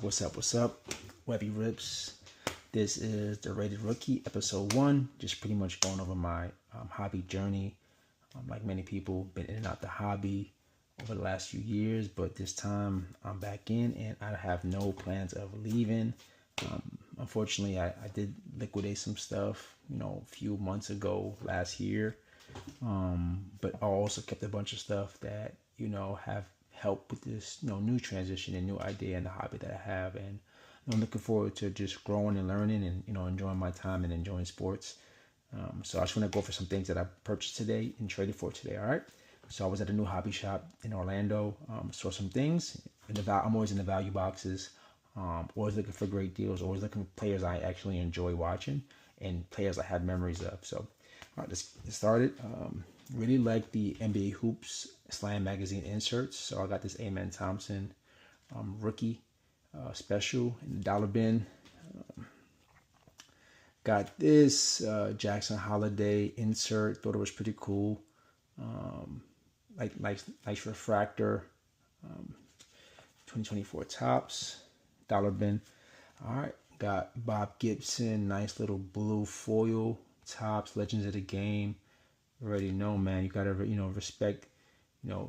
What's up? WebbieRips. This is the Rated Rookie, episode 1. Just pretty much going over my hobby journey. Like many people, been in and out the hobby over the last few years, but this time I'm back in and I have no plans of leaving. Unfortunately, I did liquidate some stuff, a few months ago last year. But I also kept a bunch of stuff that, have helped with this, new transition and new idea in the hobby that I have. And I'm looking forward to just growing and learning and, enjoying my time and enjoying sports. So I just want to go for some things that I purchased today and traded for today. All right. So I was at a new hobby shop in Orlando, saw some things. I'm always in the value boxes, always looking for great deals, always looking for players I actually enjoy watching and players I have memories of. So, all right, let's get started. Really like the NBA Hoops Slam magazine inserts. So I got this Amen Thompson rookie special in the dollar bin. Got this Jackson Holiday insert. Thought it was pretty cool. Nice refractor. 2024 tops. Dollar bin. All right. Got Bob Gibson. Nice little blue foil tops. Legends of the Game. Already know, man. You gotta respect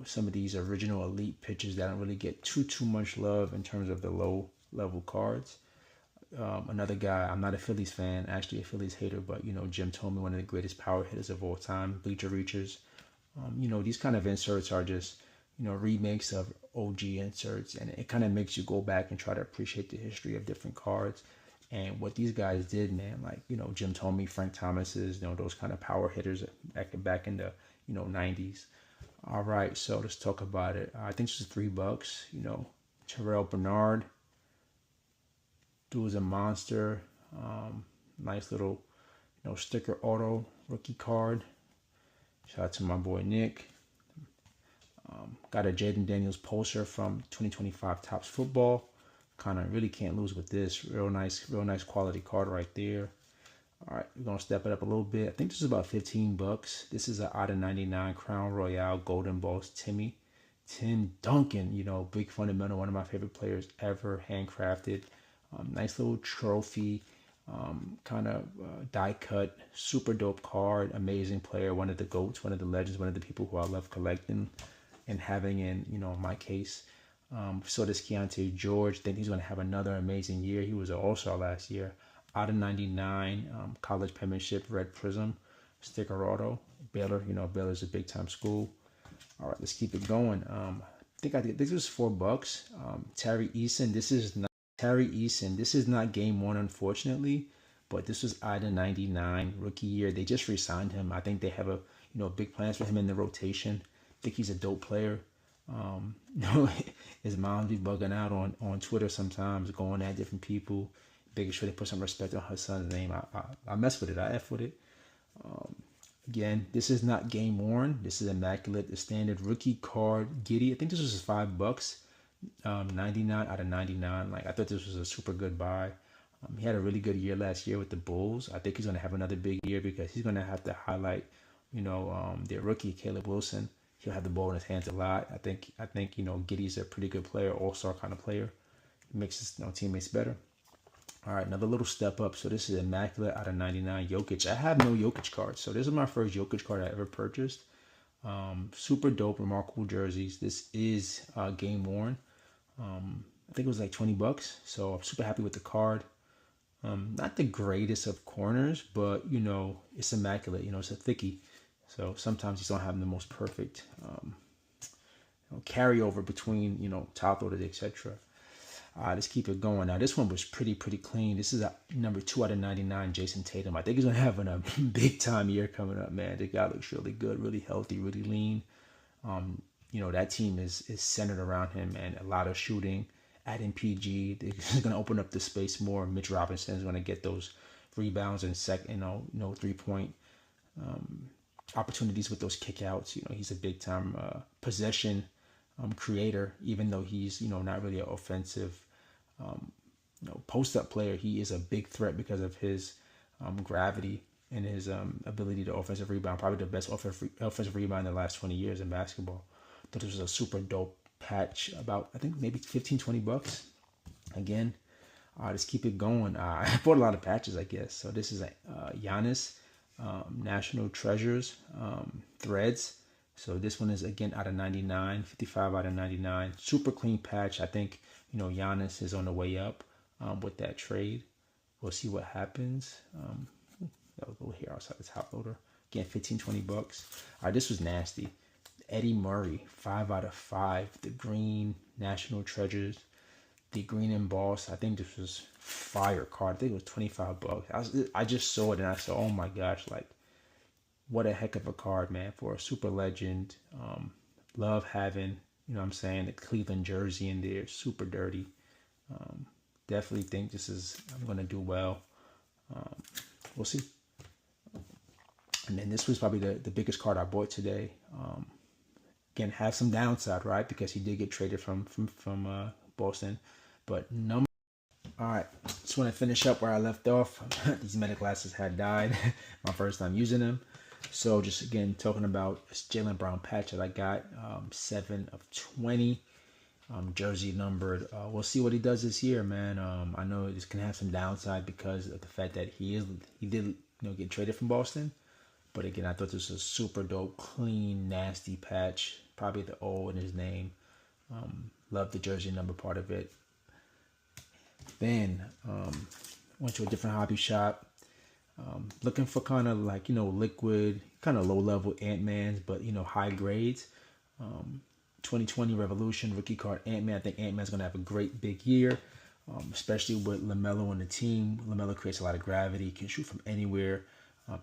some of these original elite pitchers that don't really get too much love in terms of the low level cards. Another guy, I'm not a Phillies fan, actually a Phillies hater, but Jim Thome, one of the greatest power hitters of all time, Bleacher Reachers. These kind of inserts are just remakes of OG inserts, and it kind of makes you go back and try to appreciate the history of different cards and what these guys did, man. Like Jim Thome, Frank Thomas's, those kind of power hitters back in the 90s. All right, so let's talk about it. I think this is $3. Terrell Bernard. Dude is a monster. Nice little, sticker auto rookie card. Shout out to my boy Nick. Got a Jaden Daniels poster from 2025 Topps Football. Kind of really can't lose with this. Real nice quality card right there. All right, we're gonna step it up a little bit. I think this is about $15. This is an out of 99 Crown Royale Golden Balls Tim Duncan. Big fundamental, one of my favorite players ever, handcrafted. Nice little trophy, die cut, super dope card, amazing player, one of the GOATs, one of the legends, one of the people who I love collecting and having in, my case. So this Keontae George, think he's going to have another amazing year. He was an all-star last year. Out of 99, college penmanship, red prism, sticker auto. Baylor, Baylor's a big-time school. All right, let's keep it going. I think this was $4. Terry Eason, this is not game 1, unfortunately, but this was out of 99 rookie year. They just re-signed him. I think they have big plans for him in the rotation. I think he's a dope player. His mom be bugging out on Twitter sometimes, going at different people, making sure they put some respect on her son's name. I mess with it. I F with it. Again, this is not game worn. This is immaculate. The standard rookie card Giddy. I think this was $5. 99 out of 99. I thought this was a super good buy. He had a really good year last year with the Bulls. I think he's going to have another big year because he's going to have to highlight, their rookie Caleb Wilson. He'll have the ball in his hands a lot. I think Giddy's a pretty good player, all-star kind of player. He makes his teammates better. All right, another little step up. So this is immaculate out of 99 Jokic. I have no Jokic cards, so this is my first Jokic card I ever purchased. Super dope, remarkable jerseys. This is game worn. I think it was like $20, so I'm super happy with the card. Not the greatest of corners, but it's immaculate. It's a thickie, so sometimes you don't have the most perfect carryover between top loaded, etc. Let's keep it going. Now this one was pretty clean. This is a number 2 out of 99 Jason Tatum. I think he's gonna have a big time year coming up, man. The guy looks really good, really healthy, really lean. That team is centered around him and a lot of shooting, adding PG. They're going to open up the space more. Mitch Robinson is going to get those rebounds and 3-point opportunities with those kickouts. He's a big time possession creator, even though he's, not really an offensive, post up player. He is a big threat because of his gravity and his ability to offensive rebound. Probably the best offensive rebound in the last 20 years in basketball. Thought this was a super dope patch, about I think maybe $15-20. Again, just keep it going. I bought a lot of patches, I guess. So this is a Giannis National Treasures threads. So this one is again out of 99, 55 out of 99. Super clean patch. I think, you know, Giannis is on the way up with that trade. We'll see what happens. That was a little here outside the top loader. Again, 15, 20 bucks. All right, this was nasty. Eddie Murray, 5 out of 5. The green National Treasures. The green embossed. I think this was fire card. I think it was 25 bucks. I just saw it and I said, oh my gosh, like, what a heck of a card, man, for a super legend. Love having, you know what I'm saying, the Cleveland jersey in there. Super dirty. Definitely think I'm going to do well. We'll see. And then this was probably the biggest card I bought today. Again, have some downside, right? Because he did get traded from Boston. But number. All right, just want to finish up where I left off. These meta glasses had died. My first time using them. So just again talking about this Jaylen Brown patch that I got, 7 of 20, jersey numbered. We'll see what he does this year, man. I know this can have some downside because of the fact that he did get traded from Boston. But again, I thought this was a super dope, clean, nasty patch. Probably the O in his name. Love the jersey number part of it. Then went to a different hobby shop. Looking for kind of like, liquid, kind of low level Ant-Mans, but, high grades. 2020 Revolution rookie card Ant-Man. I think Ant-Man's going to have a great big year, especially with LaMelo on the team. LaMelo creates a lot of gravity, can shoot from anywhere.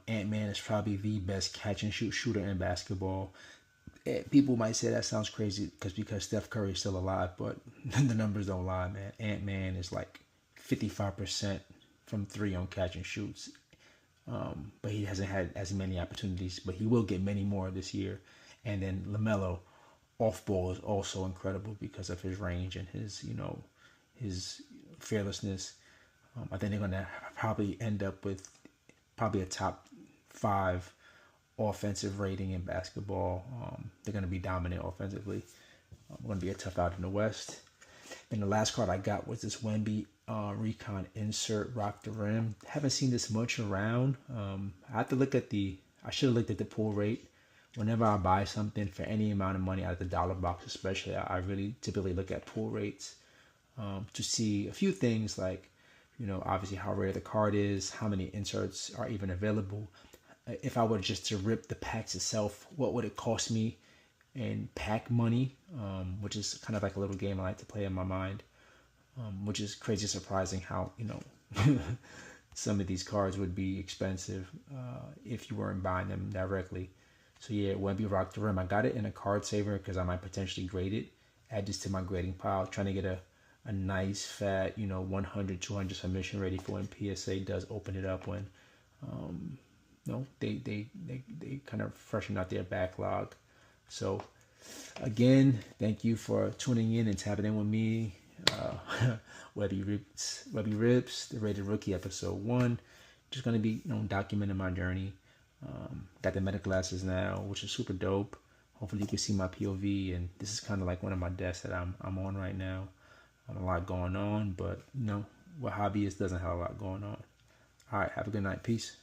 Ant-Man is probably the best catch and shoot shooter in basketball. People might say that sounds crazy because Steph Curry is still alive, but the numbers don't lie, man. Ant-Man is like 55% from 3 on catch and shoots. But he hasn't had as many opportunities, but he will get many more this year. And then LaMelo, off ball is also incredible because of his range and his fearlessness. I think they're going to probably end up with probably a top 5 offensive rating in basketball. They're going to be dominant offensively. Going to be a tough out in the West. Then the last card I got was this Wemby Recon Insert Rock the Rim. Haven't seen this much around. I have to look at I should have looked at the pull rate. Whenever I buy something for any amount of money out of the dollar box especially, I really typically look at pull rates to see a few things like, obviously how rare the card is, how many inserts are even available. If I were just to rip the packs itself, what would it cost me in pack money, which is kind of like a little game I like to play in my mind, which is crazy surprising how, some of these cards would be expensive if you weren't buying them directly. So yeah, Wemby Rock the Rim. I got it in a card saver because I might potentially grade it, add this to my grading pile, trying to get a nice fat, 100, 200 submission ready for when PSA does open it up when, they kind of freshen out their backlog. So again, thank you for tuning in and tapping in with me. WebbieRips, the Rated Rookie episode 1. Just going to be, documenting my journey. Got the meta glasses now, which is super dope. Hopefully you can see my POV, and this is kind of like one of my desks that I'm on right now. A lot going on, but what hobbyist doesn't have a lot going on. All right, have a good night. Peace.